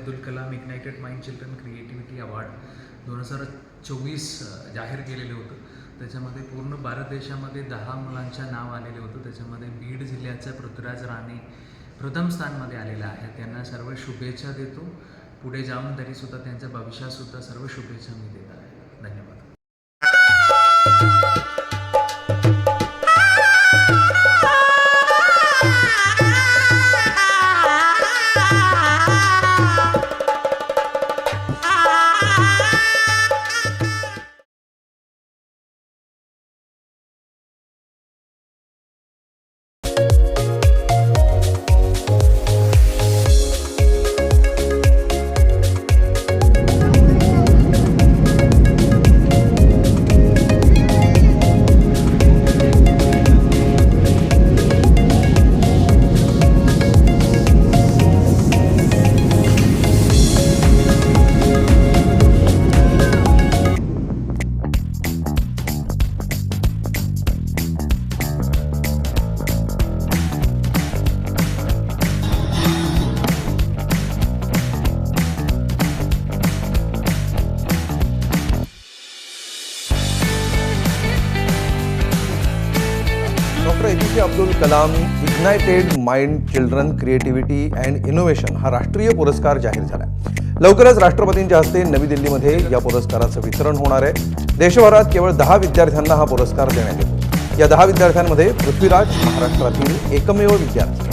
Abdul Kalam ignited mind children creativity award 2024 जाहीर केलेलं होतं. त्याच्यामध्ये पूर्ण भारत देशामध्ये 10 मुलांच्या नाव आलेले होतं. त्याच्यामध्ये बीड जिल्ह्याचा पृथ्वीराज राणे प्रथम स्थानमध्ये आलेला आहे. त्यांना सर्व शुभेच्छा देतो. पुढे जाऊन तरीसुद्धा त्यांच्या भविष्यातसुद्धा सर्व शुभेच्छा मी देत आहे. धन्यवाद. Doctor APJ Abdul Kalam ignited mind children creativity and innovation हा राष्ट्रीय पुरस्कार जाहीर झाला आहे. लवकरच राष्ट्रपतींच्या हस्ते नवी दिल्लीमध्ये या पुरस्काराचं वितरण होणार आहे. देशभरात केवळ 10 विद्यार्थ्यांना हा पुरस्कार देण्यात येतो. या 10 विद्यार्थ्यांमध्ये पृथ्वीराज महाराष्ट्रातील एकमेव विद्यार्थी